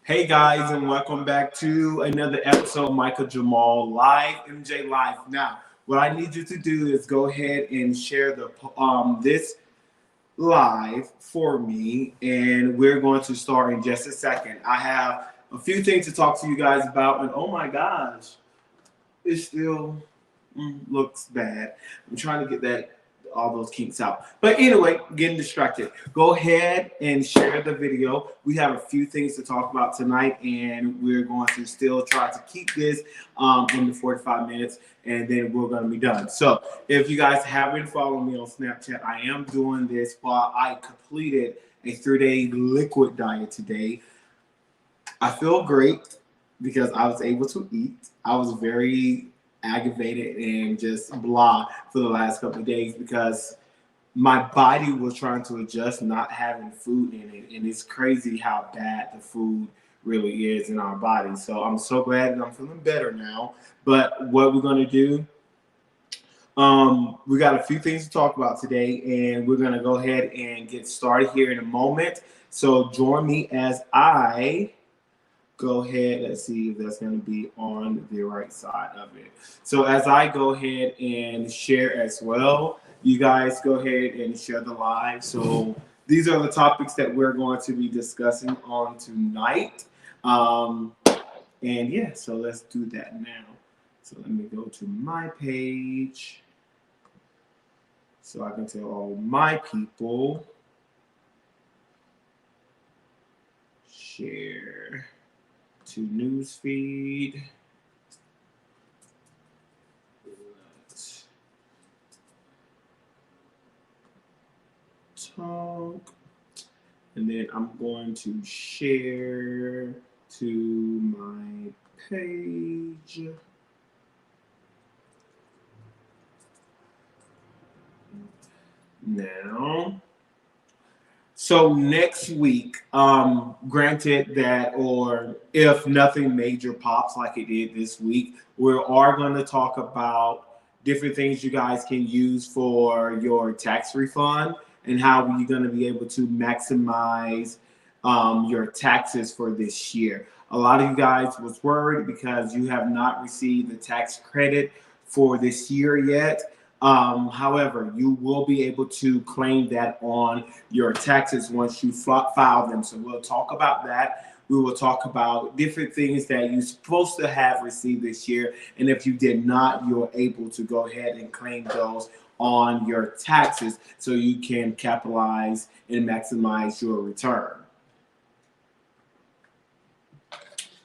Hey guys, and welcome back to another episode of Micah-Jamal Live, MJ Live. Now, what I need you to do is go ahead and share this live for me, and we're going to start in just a second. I have a few things to talk to you guys about, and oh my gosh, it still looks bad. I'm trying to get all those kinks out. But anyway, getting distracted. Go ahead and share the video. We have a few things to talk about tonight, and we're going to still try to keep this in the 45 minutes, and then we're going to be done. So if you guys haven't followed me on Snapchat, I am doing this while I completed a 3-day liquid diet today. I feel great because I was able to eat. I was very aggravated and just blah for the last couple of days because my body was trying to adjust not having food in it, and it's crazy how bad the food really is in our body. So I'm so glad that I'm feeling better now. But what we're going to do, we got a few things to talk about today, and we're going to go ahead and get started here in a moment. So join me as I go ahead. Let's see if that's going to be on the right side of it. So as I go ahead and share as well, you guys go ahead and share the live. So these are the topics that we're going to be discussing on tonight. And yeah, so let's do that now. So let me go to my page so I can tell all my people. Share to newsfeed. Let's talk. And then I'm going to share to my page. Now, so next week, granted that, or if nothing major pops like it did this week, we are going to talk about different things you guys can use for your tax refund and how you're going to be able to maximize your taxes for this year. A lot of you guys was worried because you have not received the tax credit for this year yet. However, you will be able to claim that on your taxes once you file them. So we'll talk about that. We will talk about different things that you're supposed to have received this year. And if you did not, you're able to go ahead and claim those on your taxes so you can capitalize and maximize your return.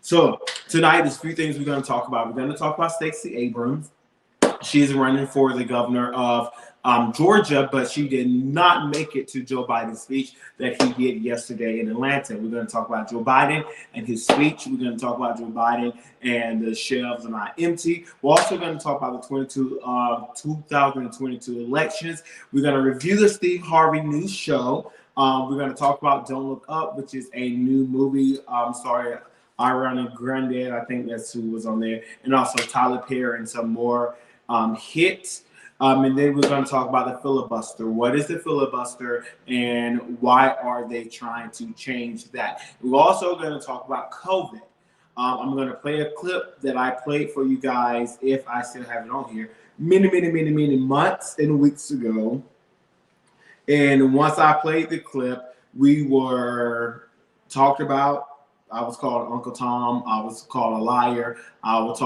So tonight, there's a few things we're going to talk about. We're going to talk about Stacey Abrams. She's running for the governor of Georgia, but she did not make it to Joe Biden's speech that he did yesterday in Atlanta. We're going to talk about Joe Biden and his speech. We're going to talk about Joe Biden and the shelves are not empty. We're also going to talk about the 2022 elections. We're going to review the Steve Harvey news show. We're going to talk about Don't Look Up, which is a new movie starring Ariana Grande. I think that's who was on there. And also Tyler Perry and some more hits. And then we're going to talk about the filibuster. What is the filibuster and why are they trying to change that? We're also going to talk about COVID. I'm going to play a clip that I played for you guys, if I still have it on here, many months and weeks ago. And once I played the clip, we were talked about. I was called Uncle Tom. I was called a liar. I was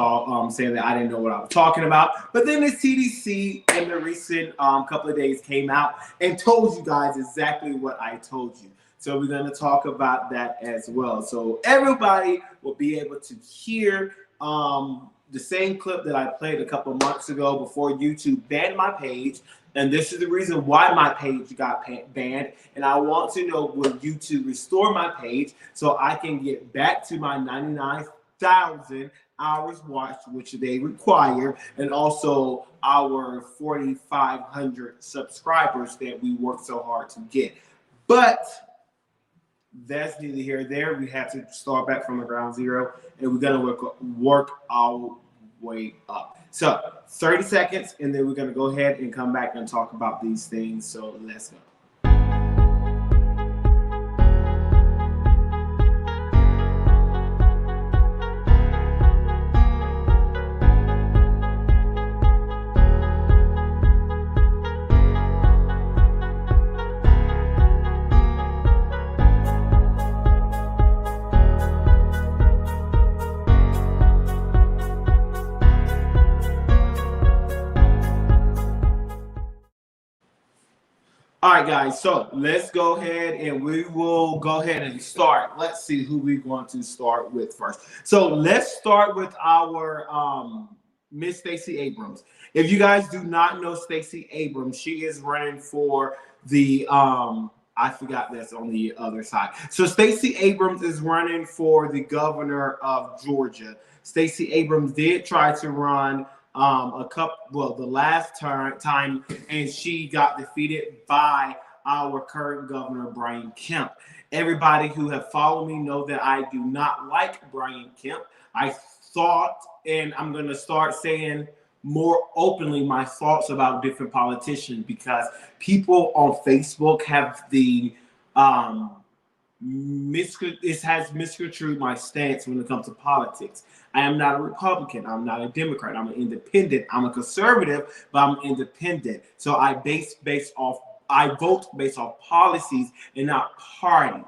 saying that I didn't know what I was talking about. But then the CDC in the recent couple of days came out and told you guys exactly what I told you. So we're going to talk about that as well. So everybody will be able to hear the same clip that I played a couple months ago before YouTube banned my page. And this is the reason why my page got banned. And I want to know, will YouTube restore my page so I can get back to my 99,000 hours watched, which they require, and also our 4,500 subscribers that we worked so hard to get. But that's neither here nor there. We have to start back from the ground zero, and we're going to work our way up. So 30 seconds, and then we're going to go ahead and come back and talk about these things. So let's go. All right, guys. So let's go ahead and we will go ahead and start. Let's see who we're going to start with first. So let's start with our Miss Stacey Abrams. If you guys do not know Stacey Abrams, she is running for the I forgot that's on the other side. So Stacey Abrams is running for the governor of Georgia. Stacey Abrams did try to run the last time, and she got defeated by our current governor, Brian Kemp. Everybody who have followed me know that I do not like Brian Kemp. I thought, and I'm going to start saying more openly my thoughts about different politicians, because people on Facebook have the it has misconstrued my stance when it comes to politics. I am not a Republican. I'm not a Democrat. I'm an independent. I'm a conservative, but I'm independent. So I vote based off policies and not party.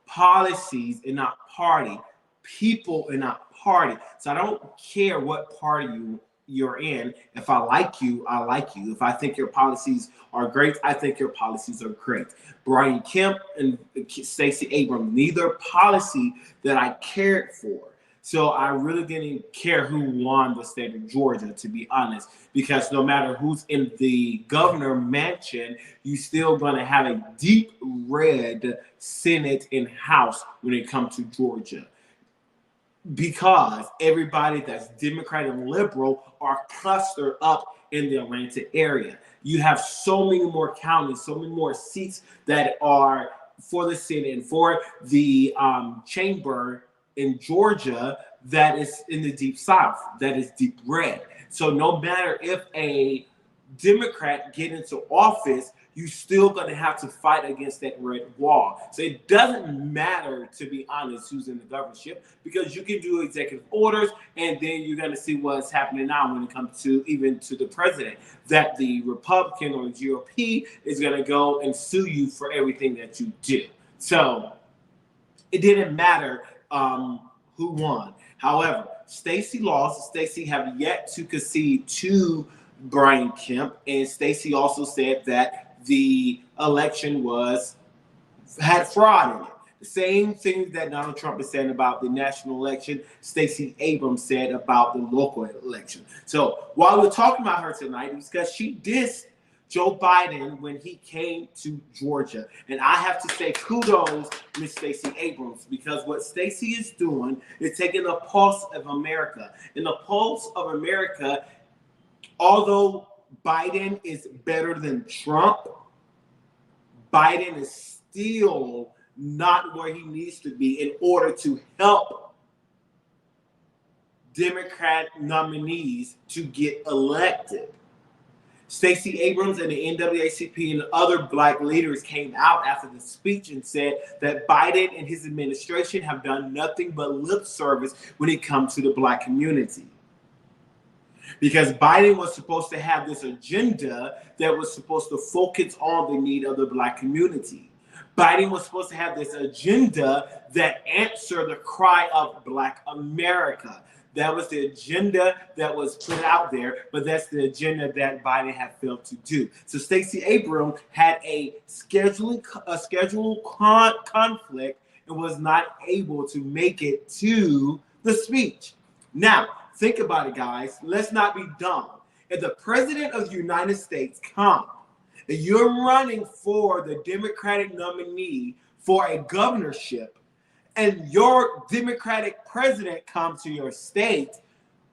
Policies and not party. People and not party. So I don't care what party you're in. If I like you, I like you. If I think your policies are great, I think your policies are great. Brian Kemp and Stacey Abrams, neither policy that I cared for. So I really didn't care who won the state of Georgia, to be honest, because no matter who's in the governor mansion, you still going to have a deep red Senate and House when it comes to Georgia. Because everybody that's Democrat and liberal are clustered up in the Atlanta area. You have so many more counties, so many more seats that are for the Senate and for the chamber in Georgia that is in the deep South, that is deep red. So no matter if a Democrat get into office, you still going to have to fight against that red wall. So it doesn't matter, to be honest, who's in the governorship, because you can do executive orders, and then you're going to see what's happening now when it comes to even to the president, that the Republican or the GOP is going to go and sue you for everything that you do. So it didn't matter who won. However, Stacey lost. Stacey have yet to concede to Brian Kemp, and Stacey also said that the election had fraud in it. The same thing that Donald Trump is saying about the national election, Stacey Abrams said about the local election. So while we're talking about her tonight, it's because she dissed Joe Biden when he came to Georgia. And I have to say kudos to Miss Stacey Abrams, because what Stacey is doing is taking the pulse of America. And the pulse of America, although Biden is better than Trump, Biden is still not where he needs to be in order to help Democrat nominees to get elected. Stacey Abrams and the NAACP and other black leaders came out after the speech and said that Biden and his administration have done nothing but lip service when it comes to the black community. Because Biden was supposed to have this agenda that was supposed to focus on the need of the black community. Biden was supposed to have this agenda that answered the cry of Black America. That was the agenda that was put out there, but that's the agenda that Biden had failed to do. So Stacey Abrams had a schedule conflict and was not able to make it to the speech. Now, think about it, guys. Let's not be dumb. If the president of the United States comes and you're running for the Democratic nominee for a governorship, and your Democratic president comes to your state,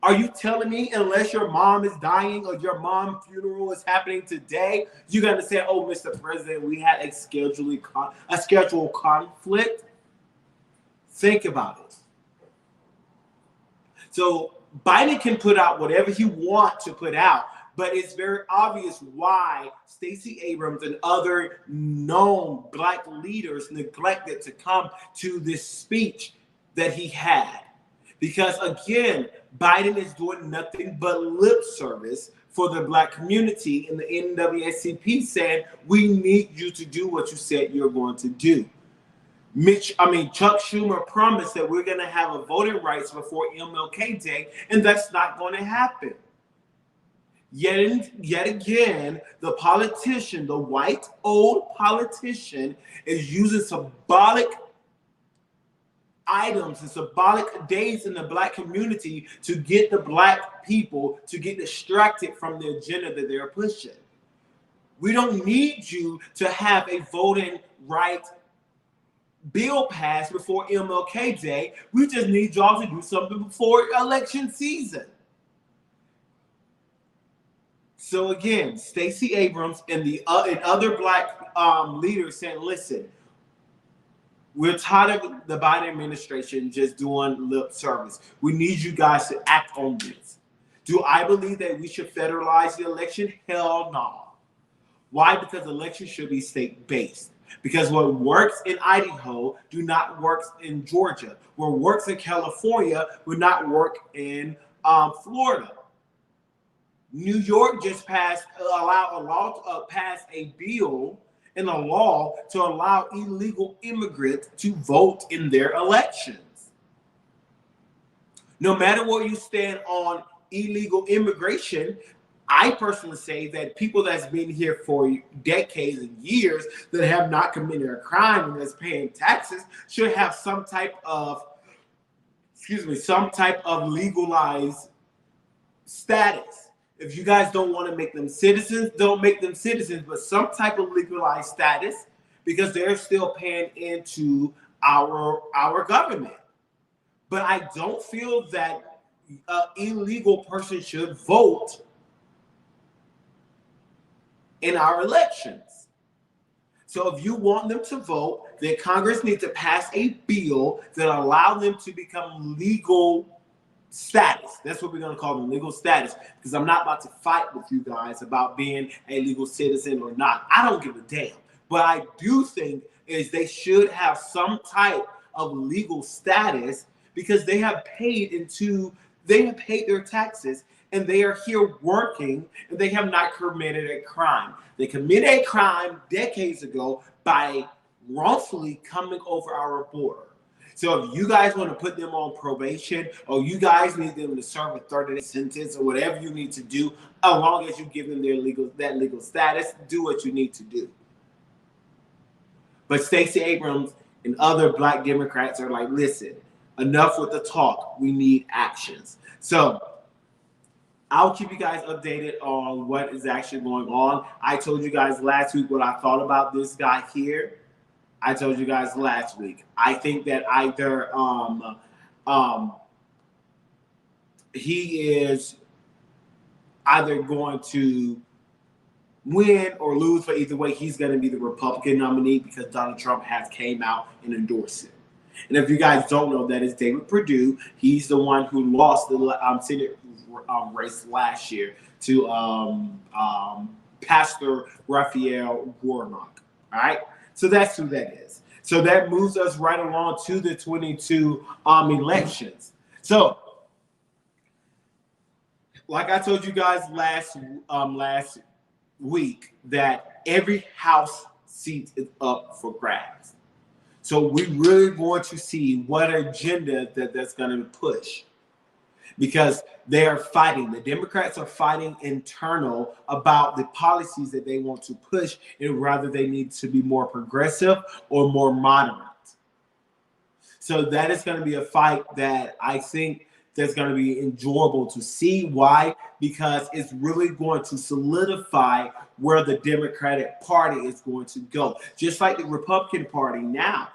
are you telling me unless your mom is dying or your mom's funeral is happening today, you're going to say, oh, Mr. President, we had a scheduled conflict? Think about it. So Biden can put out whatever he wants to put out, but it's very obvious why Stacey Abrams and other known black leaders neglected to come to this speech that he had. Because again, Biden is doing nothing but lip service for the black community, and the NAACP saying, we need you to do what you said you're going to do. Chuck Schumer promised that we're going to have a voting rights before MLK Day, and that's not going to happen. Yet again, the politician, the white old politician, is using symbolic items and symbolic days in the black community to get the black people to get distracted from the agenda that they're pushing. We don't need you to have a voting right bill passed before MLK Day. We just need y'all to do something before election season. So again, Stacey Abrams and and other black leaders saying, listen, we're tired of the Biden administration just doing lip service. We need you guys to act on this. Do I believe that we should federalize the election? Hell no. Why? Because elections should be state-based. Because what works in Idaho do not work in Georgia. What works in California would not work in Florida. New York just passed a bill in a law to allow illegal immigrants to vote in their elections. No matter where you stand on illegal immigration, I personally say that people that's been here for decades and years that have not committed a crime and that's paying taxes should have some type of legalized status. If you guys don't want to make them citizens, don't make them citizens, but some type of legalized status, because they're still paying into our government. But I don't feel that an illegal person should vote in our elections. So if you want them to vote, then Congress needs to pass a bill that allows them to become legal status. That's what we're going to call them, legal status, because I'm not about to fight with you guys about being a legal citizen or not. I don't give a damn. But I do think is they should have some type of legal status because they have paid their taxes and they are here working and they have not committed a crime. They committed a crime decades ago by wrongfully coming over our border. So if you guys want to put them on probation or you guys need them to serve a 30-day sentence or whatever you need to do, as long as you give them that legal status, do what you need to do. But Stacey Abrams and other black Democrats are like, listen, enough with the talk. We need actions. So I'll keep you guys updated on what is actually going on. I told you guys last week what I thought about this guy here. I told you guys last week. I think that either he is either going to win or lose, but either way, he's going to be the Republican nominee because Donald Trump has came out and endorsed it. And if you guys don't know, that is David Perdue. He's the one who lost the Senate race last year to Pastor Raphael Warnock. All right. So that's who that is. So that moves us right along to the 22 elections. So, like I told you guys last week, that every House seat is up for grabs. So we really want to see what agenda that's going to push. Because they are fighting. The Democrats are fighting internal about the policies that they want to push, and rather they need to be more progressive or more moderate. So that is going to be a fight that I think that's going to be enjoyable to see. Why? Because it's really going to solidify where the Democratic Party is going to go. Just like the Republican Party now.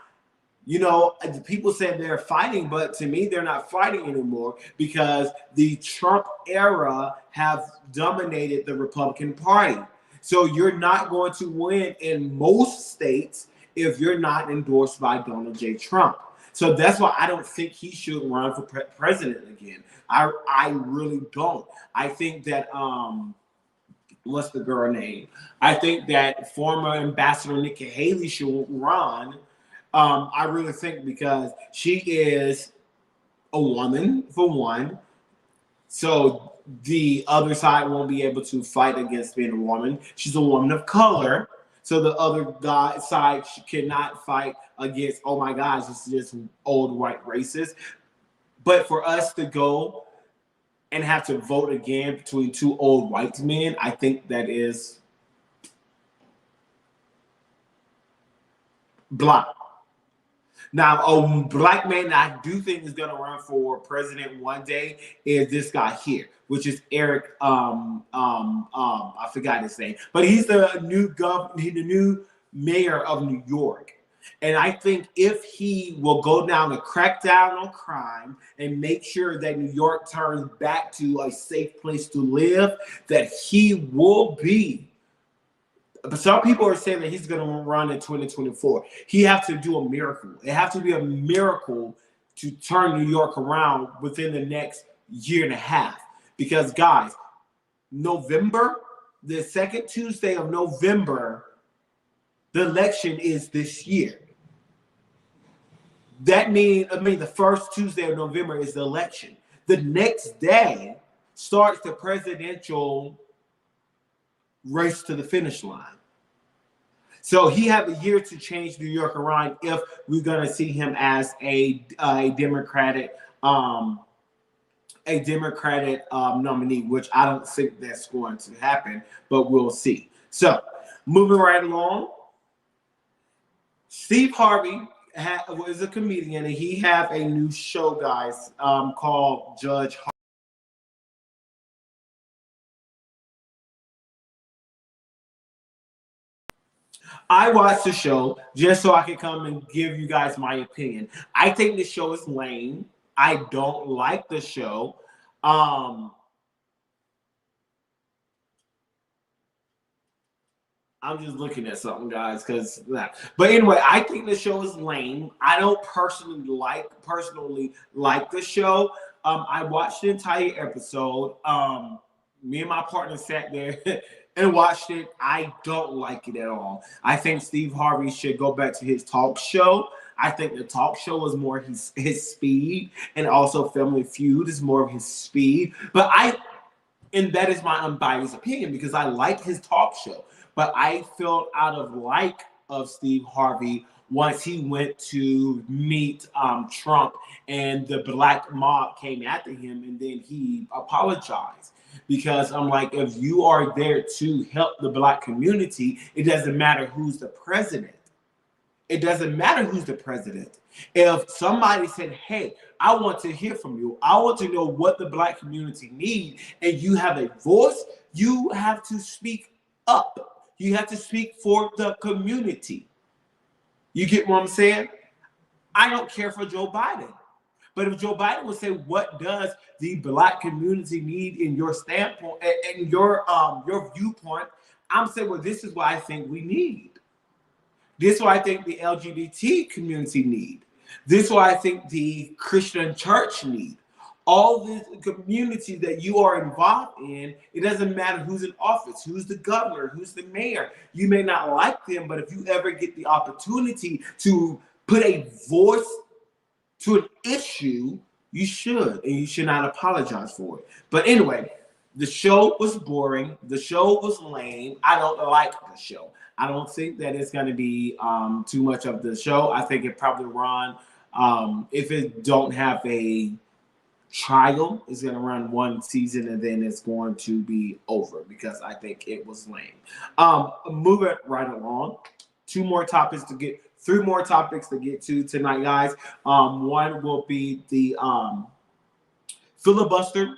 You know, people say they're fighting, but to me, they're not fighting anymore because the Trump era have dominated the Republican Party. So you're not going to win in most states if you're not endorsed by Donald J. Trump. So that's why I don't think he should run for president again. I really don't. I think that, what's the girl name? I think that former Ambassador Nikki Haley should run. I really think because she is a woman, for one. So the other side won't be able to fight against being a woman. She's a woman of color. So the other side cannot fight against, oh my gosh, this is just old white racist. But for us to go and have to vote again between two old white men, I think that is blind. Now, a black man that I do think is going to run for president one day is this guy here, which is Eric. I forgot his name, but he's the new mayor of New York. And I think if he will go down and crack down on crime and make sure that New York turns back to a safe place to live, that he will be. But some people are saying that he's going to run in 2024. He has to do a miracle. It has to be a miracle to turn New York around within the next year and a half. Because, guys, November, the second Tuesday of November, the election is this year. That means, the first Tuesday of November is the election. The next day starts the presidential race to the finish line. So he have a year to change New York around if we're going to see him as a Democratic nominee, which I don't think that's going to happen, but we'll see. So moving right along, Steve Harvey is a comedian, and he have a new show, guys, called Judge Harvey. I watched the show just so I could come and give you guys my opinion. I think the show is lame. I don't like the show. I'm just looking at something, guys, because but anyway, I think the show is lame. I don't personally like the show. I watched the entire episode. Me and my partner sat there and watched it. I don't like it at all. I think Steve Harvey should go back to his talk show. I think the talk show is more his speed, and also Family Feud is more of his speed. And that is my unbiased opinion because I like his talk show. But I felt out of like of Steve Harvey once he went to meet Trump and the black mob came after him, and then he apologized. Because I'm like, if you are there to help the black community, it doesn't matter who's the president. It doesn't matter who's the president. If somebody said, hey, I want to hear from you, I want to know what the black community needs, and you have a voice, you have to speak up. You have to speak for the community. You get what I'm saying? I don't care for Joe Biden. But if Joe Biden would say, what does the black community need in your standpoint and your viewpoint, I'm saying, well, this is what I think we need. This is what I think the LGBT community need. This is what I think the Christian church need. All the communities that you are involved in, it doesn't matter who's in office, who's the governor, who's the mayor. You may not like them, but if you ever get the opportunity to put a voice to an issue, you should, and you should not apologize for it. But anyway, the show was boring. The show was lame. I don't like the show. I don't think that it's going to be too much of the show. I think it probably run, if it don't have a trial, it's going to run one season and then it's going to be over because I think it was lame. Moving right along, three more topics to get to tonight, guys. One will be the filibuster.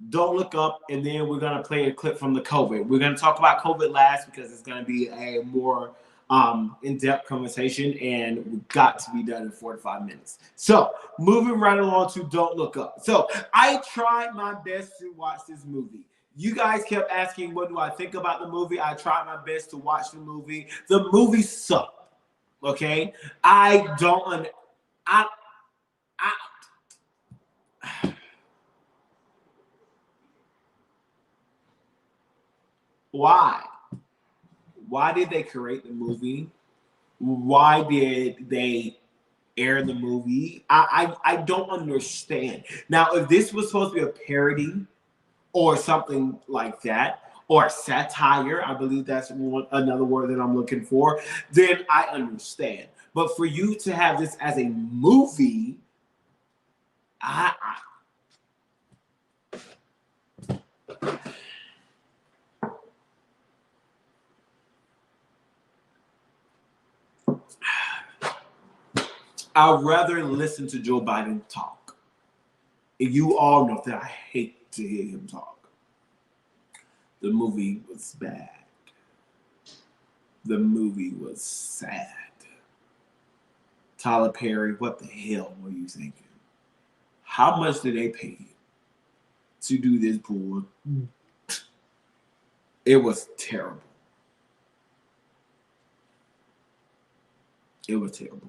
Don't look up, and then we're gonna play a clip from the COVID. We're gonna talk about COVID last because it's gonna be a more in-depth conversation, and we've got to be done in 45 minutes. So moving right along to Don't Look Up. So I tried my best to watch this movie. You guys kept asking, what do I think about the movie? I tried my best to watch the movie. The movie sucked. Okay, why? Why did they create the movie? Why did they air the movie? I don't understand. Now, if this was supposed to be a parody or something like that, or satire, I believe that's another word that I'm looking for, then I understand. But for you to have this as a movie, I'd rather listen to Joe Biden talk. And you all know that I hate to hear him talk. The movie was bad. The movie was sad. Tyler Perry, what the hell were you thinking? How much did they pay you to do this bull? It was terrible. It was terrible.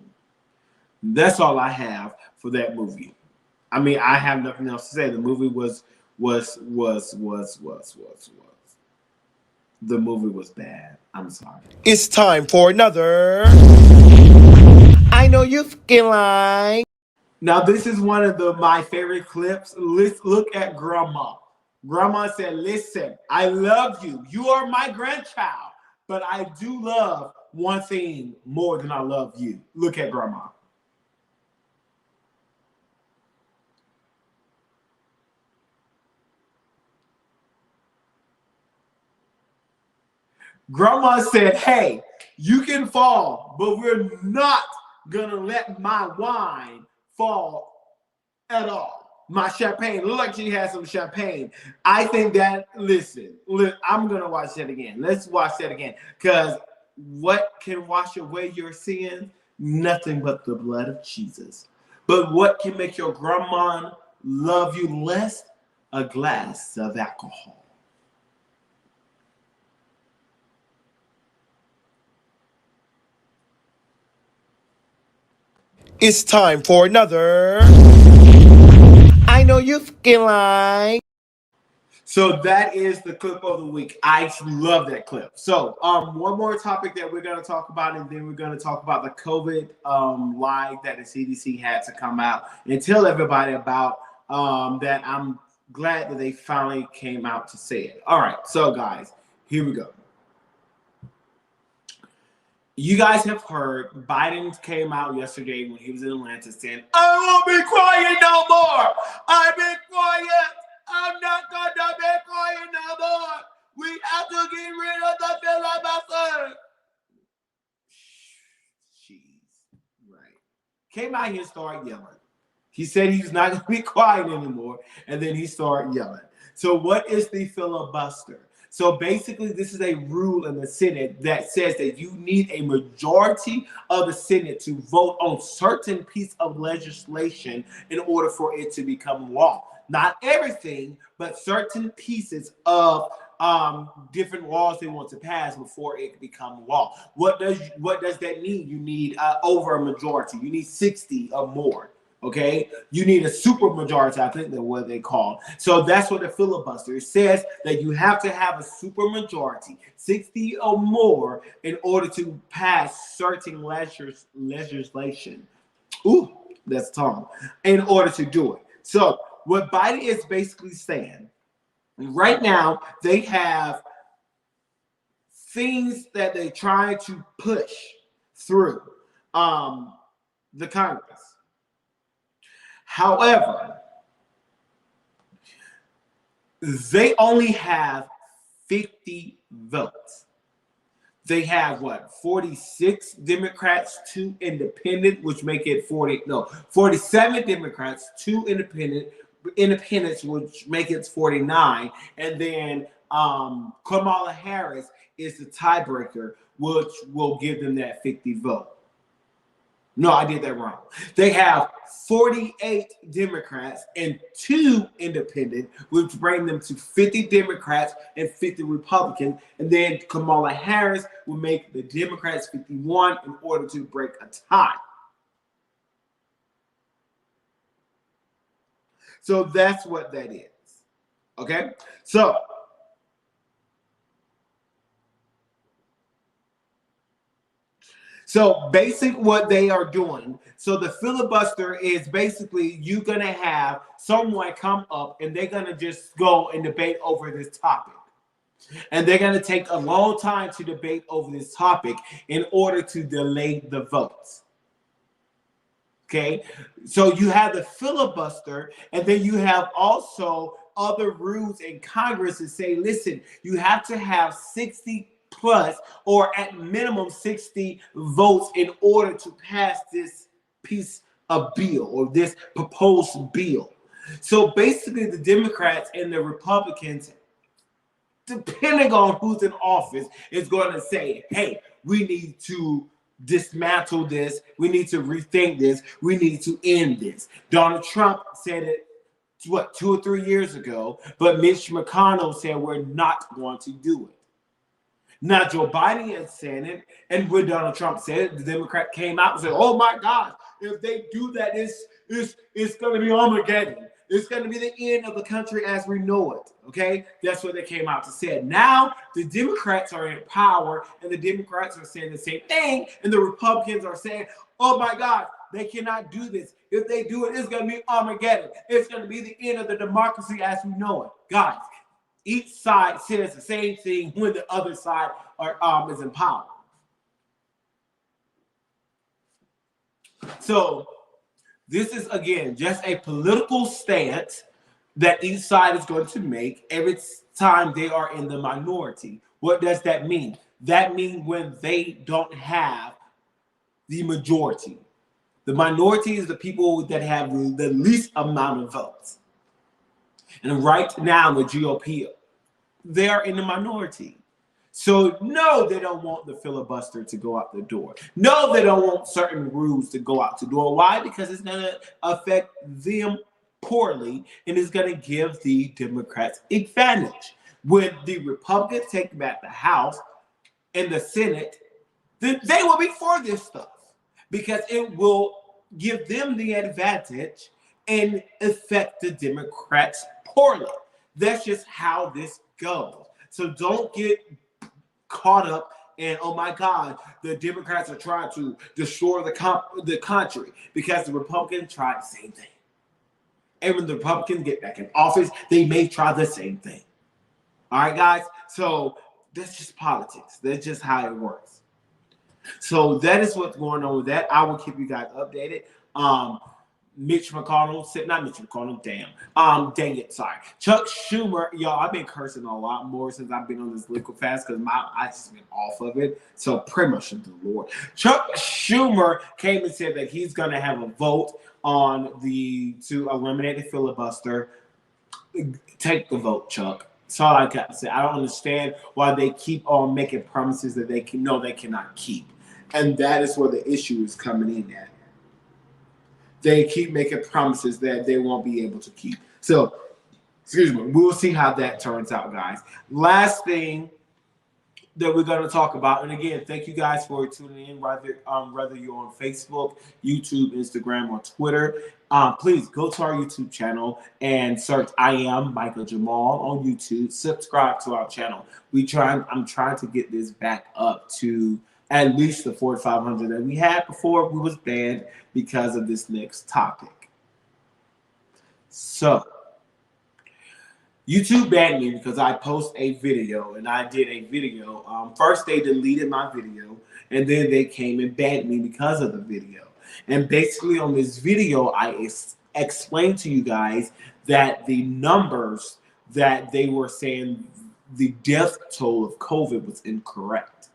That's all I have for that movie. I mean, I have nothing else to say. The movie was. The movie was bad. I'm sorry. It's time for another. I know you fucking like. Now, this is one of my favorite clips. Let's look at Grandma. Grandma said, listen, I love you. You are my grandchild. But I do love one thing more than I love you. Look at Grandma. Grandma said, hey, you can fall, but we're not going to let my wine fall at all. My champagne. Look like she has some champagne. I think that, listen, I'm going to watch that again. Let's watch that again. Because what can wash away your sin? Nothing but the blood of Jesus. But what can make your grandma love you less? A glass of alcohol. It's time for another. I know you fucking like. So that is the clip of the week. I love that clip. So one more topic that we're going to talk about, and then we're going to talk about the COVID lie that the CDC had to come out and tell everybody about that. I'm glad that they finally came out to say it. All right. So, guys, here we go. You guys have heard Biden came out yesterday when he was in Atlanta saying, I won't be quiet no more. I've been quiet. I'm not going to be quiet no more. We have to get rid of the filibuster. Jeez. Right. Came out here and started yelling. He said he's not going to be quiet anymore. And then he started yelling. So what is the filibuster? So basically, this is a rule in the Senate that says that you need a majority of the Senate to vote on certain piece of legislation in order for it to become law. Not everything, but certain pieces of different laws they want to pass before it can become law. What does that mean? You need over a majority. You need 60 or more. Okay, you need a super majority, I think that's what they call. So that's what the filibuster. It says that you have to have a super majority, 60 or more, in order to pass certain legislation. Ooh, that's tongue. In order to do it. So what Biden is basically saying, right now, they have things that they try to push through the Congress. However, they only have 50 votes. They have 46 Democrats, 2 independent, which make it 47 Democrats, 2 independents, which make it 49. And then Kamala Harris is the tiebreaker, which will give them that 50 vote. No, I did that wrong. They have 48 Democrats and 2 independent, which bring them to 50 Democrats and 50 Republicans. And then Kamala Harris will make the Democrats 51 in order to break a tie. So that's what that is. Okay? So basic what they are doing. So the filibuster is basically you're going to have someone come up and they're going to just go and debate over this topic. And they're going to take a long time to debate over this topic in order to delay the votes. Okay, so you have the filibuster, and then you have also other rules in Congress that say, listen, you have to have 60 plus or at minimum 60 votes in order to pass this piece of bill or this proposed bill. So basically, the Democrats and the Republicans, depending on who's in office, is going to say, hey, we need to dismantle this. We need to rethink this. We need to end this. Donald Trump said it, 2 or 3 years ago, but Mitch McConnell said we're not going to do it. Now, Joe Biden has said it, and when Donald Trump said it, the Democrat came out and said, oh my God, if they do that, it's going to be Armageddon. It's going to be the end of the country as we know it, okay? That's what they came out to say. Now, the Democrats are in power, and the Democrats are saying the same thing, and the Republicans are saying, oh my God, they cannot do this. If they do it, it's going to be Armageddon. It's going to be the end of the democracy as we know it. Guys, each side says the same thing when the other side is in power. So this is, again, just a political stance that each side is going to make every time they are in the minority. What does that mean? That means when they don't have the majority. The minority is the people that have the least amount of votes. And right now, the GOP, they are in the minority. So, no, they don't want the filibuster to go out the door. No, they don't want certain rules to go out the door. Why? Because it's going to affect them poorly, and it's going to give the Democrats advantage. When the Republicans take back the House and the Senate, then they will be for this stuff because it will give them the advantage and affect the Democrats poorly. That's just how this goes. So don't get caught up in, oh my God, the Democrats are trying to destroy the country, because the Republicans tried the same thing. And when the Republicans get back in office, they may try the same thing. All right, guys? So that's just politics. That's just how it works. So that is what's going on with that. I will keep you guys updated. Mitch McConnell said, not Mitch McConnell, dang it, sorry. Chuck Schumer, y'all, I've been cursing a lot more since I've been on this liquid fast because I just been off of it. So pretty much to the Lord. Chuck Schumer came and said that he's going to have a vote to eliminate the filibuster. Take the vote, Chuck. That's all I got to say. I don't understand why they keep on making promises that they cannot keep. And that is where the issue is coming in at. They keep making promises that they won't be able to keep. So, excuse me, we'll see how that turns out, guys. Last thing that we're going to talk about, and again, thank you guys for tuning in, whether you're on Facebook, YouTube, Instagram, or Twitter. Please go to our YouTube channel and search I am Micah-Jamal on YouTube. Subscribe to our channel. I'm trying to get this back up to at least the 4,500 that we had before we was banned because of this next topic. So, YouTube banned me because I post a video, and I did a video. First, they deleted my video, and then they came and banned me because of the video. And basically on this video, I explained to you guys that the numbers that they were saying the death toll of COVID was incorrect.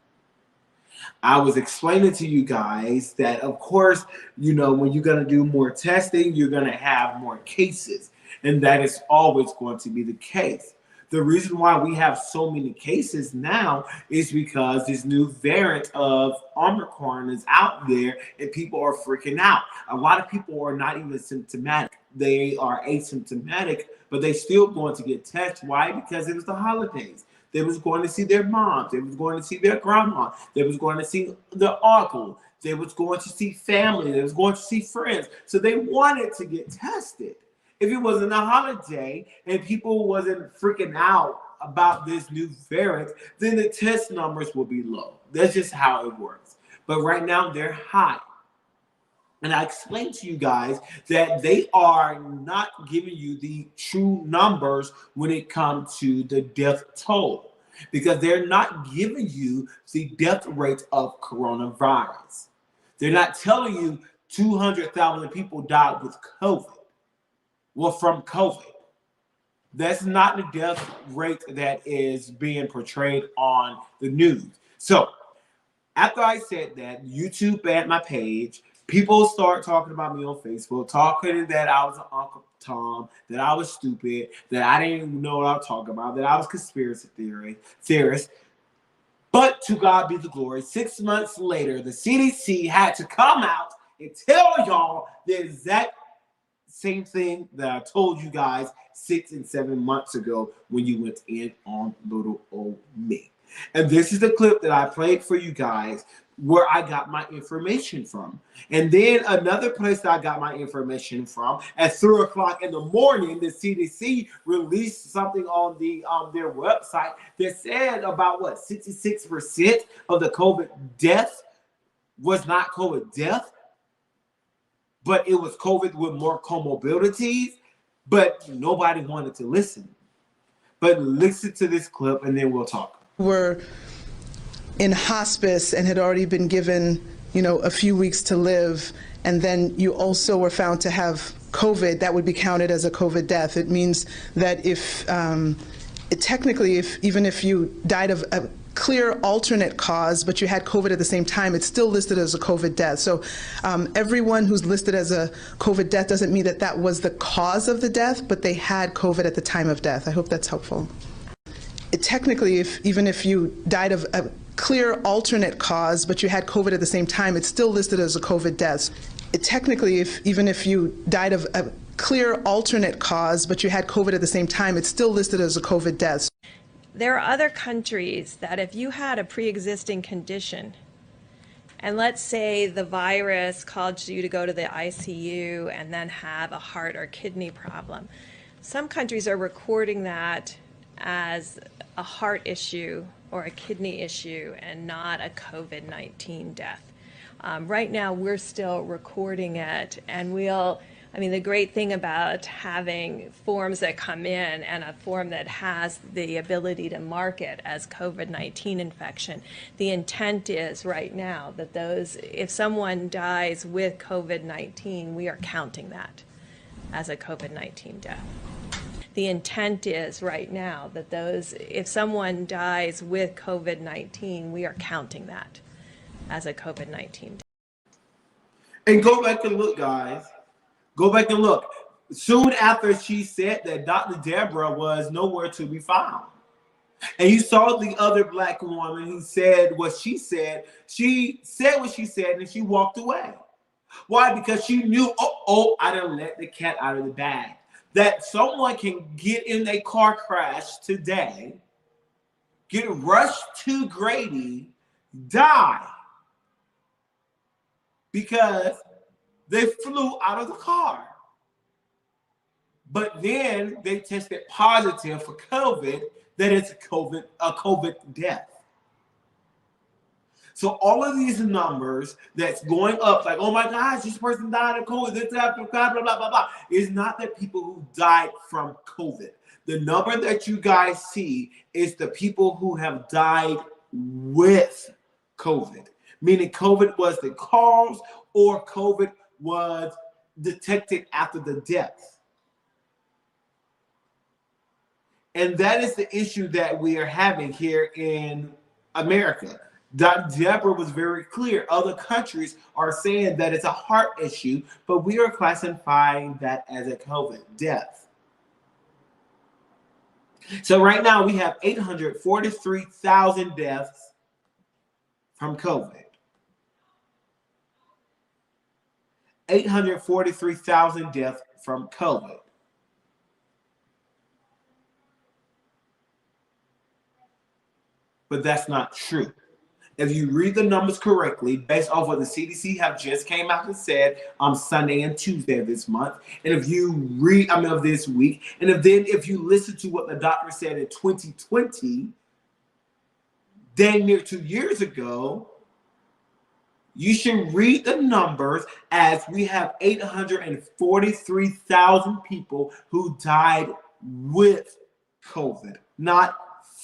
I was explaining to you guys that, of course, when you're going to do more testing, you're going to have more cases. And that is always going to be the case. The reason why we have so many cases now is because this new variant of Omicron is out there and people are freaking out. A lot of people are not even symptomatic. They are asymptomatic, but they still going to get tested. Why? Because it was the holidays. They was going to see their moms. They was going to see their grandma. They was going to see the uncle. They was going to see family. They was going to see friends. So they wanted to get tested. If it wasn't a holiday and people wasn't freaking out about this new variant, then the test numbers will be low. That's just how it works. But right now they're high. And I explained to you guys that they are not giving you the true numbers when it comes to the death toll, because they're not giving you the death rate of coronavirus. They're not telling you 200,000 people died with COVID. Well, from COVID. That's not the death rate that is being portrayed on the news. So, after I said that, YouTube banned my page, People start talking about me on Facebook, talking that I was an Uncle Tom, that I was stupid, that I didn't even know what I was talking about, that I was conspiracy theorist. But to God be the glory. 6 months later, the CDC had to come out and tell y'all the exact same thing that I told you guys 6 and 7 months ago when you went in on little old me. And this is the clip that I played for you guys where I got my information from. And then another place that I got my information from, at 3 o'clock in the morning, the CDC released something on their website that said about 66% of the COVID death was not COVID death, but it was COVID with more comorbidities, but nobody wanted to listen. But listen to this clip and then we'll talk. Were in hospice and had already been given, a few weeks to live, and then you also were found to have COVID, that would be counted as a COVID death. It means that even if you died of a clear alternate cause, but you had COVID at the same time, it's still listed as a COVID death. So everyone who's listed as a COVID death doesn't mean that that was the cause of the death, but they had COVID at the time of death. I hope that's helpful. Even if you died of a clear alternate cause, but you had COVID at the same time, it's still listed as a COVID death. Even if you died of a clear alternate cause, but you had COVID at the same time, it's still listed as a COVID death. There are other countries that if you had a pre-existing condition, and let's say the virus caused you to go to the ICU and then have a heart or kidney problem, some countries are recording that as a heart issue or a kidney issue and not a COVID-19 death. Right now, we're still recording it, and the great thing about having forms that come in and a form that has the ability to mark it as COVID-19 infection, the intent is right now that if someone dies with COVID-19, we are counting that as a COVID-19 death. The intent is right now that if someone dies with COVID-19, we are counting that as a COVID-19 death. And go back and look, guys. Go back and look. Soon after she said that, Dr. Deborah was nowhere to be found. And you saw the other black woman who said what she said. She said what she said and she walked away. Why? Because she knew, I done let the cat out of the bag. That someone can get in a car crash today, get rushed to Grady, die because they flew out of the car. But then they tested positive for COVID, that it's a COVID death. So all of these numbers that's going up, like, oh my gosh, this person died of COVID, this, blah, blah, blah, blah, blah, is not the people who died from COVID. The number that you guys see is the people who have died with COVID, meaning COVID was the cause or COVID was detected after the death. And that is the issue that we are having here in America. Dr. Deborah was very clear. Other countries are saying that it's a heart issue, but we are classifying that as a COVID death. So right now we have 843,000 deaths from COVID. 843,000 deaths from COVID. But that's not true. If you read the numbers correctly, based off what the CDC have just came out and said on Sunday and Tuesday of this month, and if you read, of this week, and if you listen to what the doctor said in 2020, dang near 2 years ago, you should read the numbers as we have 843,000 people who died with COVID, not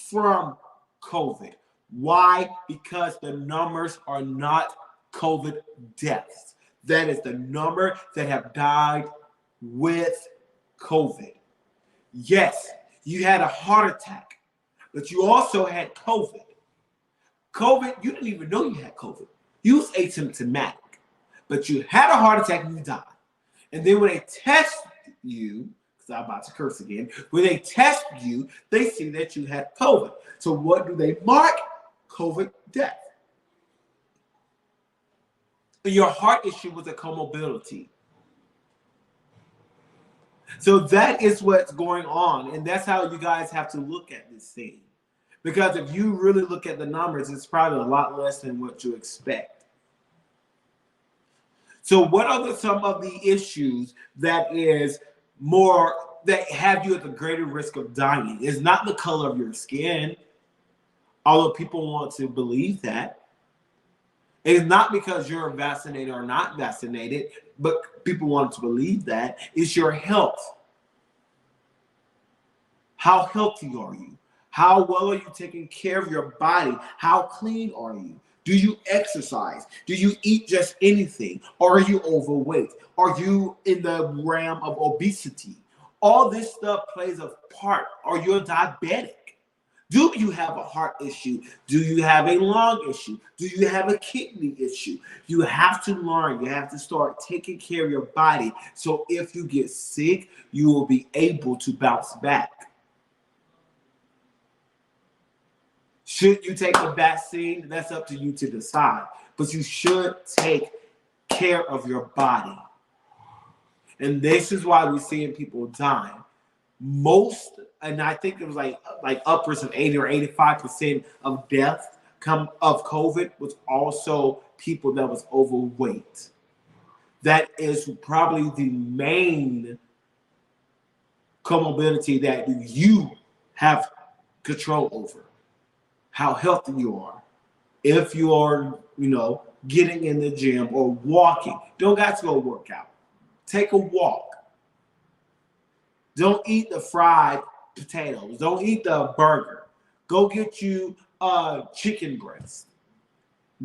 from COVID. Why? Because the numbers are not COVID deaths. That is the number that have died with COVID. Yes, you had a heart attack, but you also had COVID. COVID, you didn't even know you had COVID. You was asymptomatic. but you had a heart attack and you died. And then when they test you, because I'm about to curse again, when they test you, they see that you had COVID. So what do they mark? COVID death. Your heart issue was a comorbidity. So that is what's going on. And that's how you guys have to look at this thing. Because if you really look at the numbers, it's probably a lot less than what you expect. So what are some of the issues that have you at the greater risk of dying? It's not the color of your skin, although people want to believe that. It's not because you're vaccinated or not vaccinated, but people want to believe that. It's your health. How healthy are you? How well are you taking care of your body? How clean are you? Do you exercise? Do you eat just anything? Or are you overweight? Are you in the realm of obesity? All this stuff plays a part. Are you a diabetic? Do you have a heart issue? Do you have a lung issue? Do you have a kidney issue? You have to learn. You have to start taking care of your body. So if you get sick, you will be able to bounce back. Should you take the vaccine? That's up to you to decide. But you should take care of your body. And this is why we're seeing people dying. Most, and I think it was like upwards of 80 or 85% of death of COVID was also people that was overweight. That is probably the main comorbidity that you have control over. How healthy you are. If you are, getting in the gym or walking, don't got to go work out. Take a walk. Don't eat the fried potatoes. Don't eat the burger. Go get you chicken breast,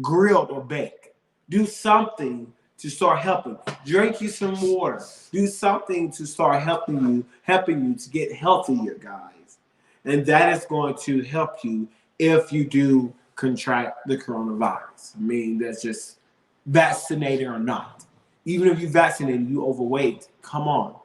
grilled or baked. Do something to start helping. Drink you some water. Do something to start helping you to get healthier, guys. And that is going to help you if you do contract the coronavirus. I mean, that's just vaccinated or not. Even if you're vaccinated, you overweight, come on.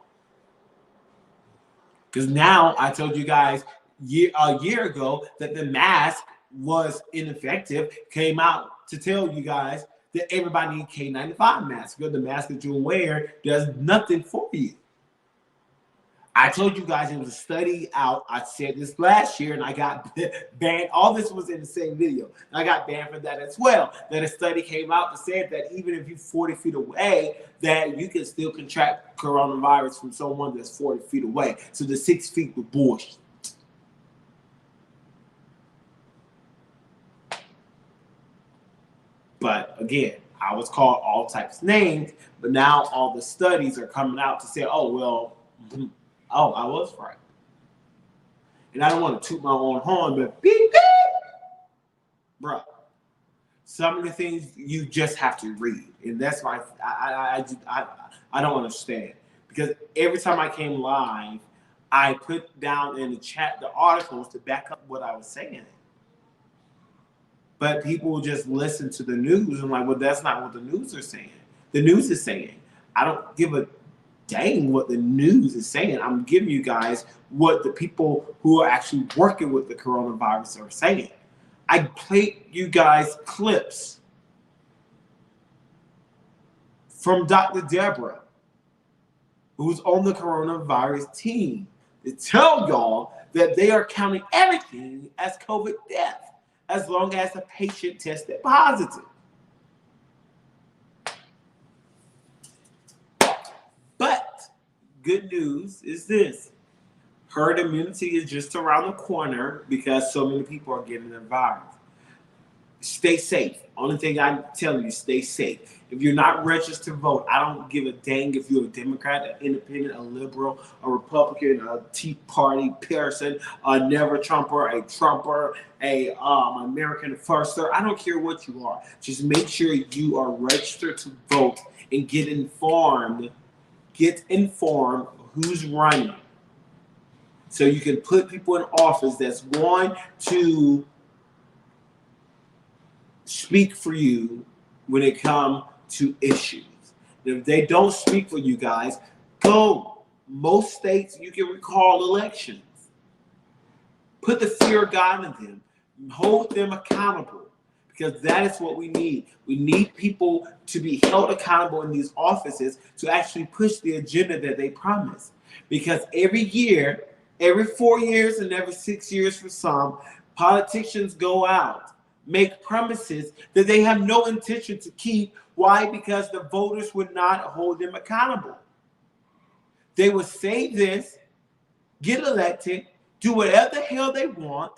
Because now I told you guys a year ago that the mask was ineffective, came out to tell you guys that everybody needs K95 masks. Because the mask that you wear does nothing for you. I told you guys it was a study out. I said this last year and I got banned. All this was in the same video. I got banned for that as well. That a study came out that said that even if you're 40 feet away, that you can still contract coronavirus from someone that's 40 feet away. So the 6 feet was bullshit. But again, I was called all types of names, but now all the studies are coming out to say, oh, well, I was right. And I don't want to toot my own horn, but beep, beep. Bro, some of the things you just have to read. And that's why I don't understand. Because every time I came live, I put down in the chat the articles to back up what I was saying. But people just listen to the news and like, well, that's not what the news are saying. The news is saying. I don't give a dang what the news is saying. I'm giving you guys what the people who are actually working with the coronavirus are saying. I played you guys clips from Dr. Deborah, who's on the coronavirus team, to tell y'all that they are counting everything as COVID death as long as the patient tested positive. But good news is this. Herd immunity is just around the corner because so many people are getting the virus. Stay safe. Only thing I'm telling you, stay safe. If you're not registered to vote, I don't give a dang if you're a Democrat, an independent, a liberal, a Republican, a Tea Party person, a never Trumper, a Trumper, a American Firster. I don't care what you are. Just make sure you are registered to vote and get informed. Get informed who's running. So you can put people in office that's going to speak for you when it comes to issues. If they don't speak for you guys, go. Most states you can recall elections. Put the fear of God in them. Hold them accountable, because that is what we need. We need people to be held accountable in these offices to actually push the agenda that they promise. Because every year, every 4 years and every 6 years for some, politicians go out, make promises that they have no intention to keep. Why? Because the voters would not hold them accountable. They would say this, get elected, do whatever the hell they want,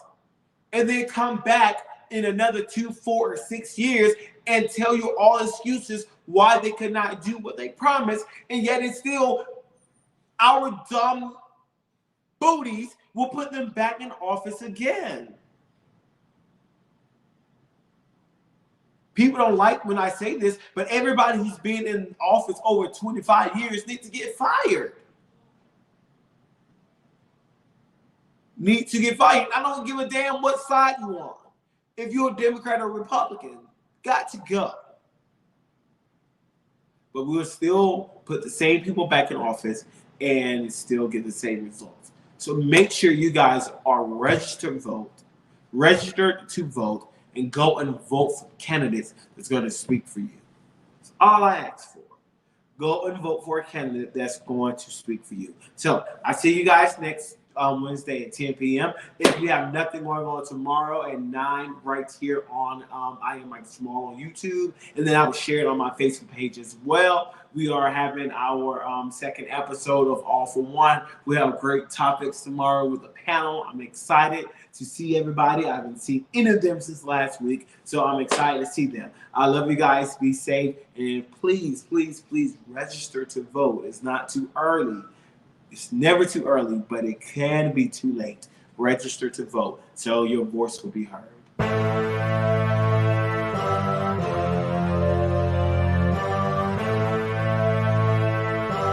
and then come back in another 2, 4, or 6 years and tell you all excuses why they could not do what they promised. And yet it's still our dumb booties will put them back in office again. People don't like when I say this, but everybody who's been in office over 25 years needs to get fired. Need to get fired. I don't give a damn what side you on. If you're a Democrat or Republican, got to go. But we'll still put the same people back in office and still get the same results. So make sure you guys are registered to vote, and go and vote for candidates that's going to speak for you. That's all I ask for. Go and vote for a candidate that's going to speak for you. So I see you guys next Wednesday at 10 p.m. If we have nothing going on tomorrow at 9 right here on I Am Micah-Jamal on YouTube, and then I will share it on my Facebook page as well. We are having our second episode of All for One. We have great topics tomorrow with a panel. I'm excited to see everybody. I haven't seen any of them since last week, so I'm excited to see them. I love you guys. Be safe, and please, please, please register to vote. It's not too early. It's never too early, but it can be too late. Register to vote so your voice will be heard.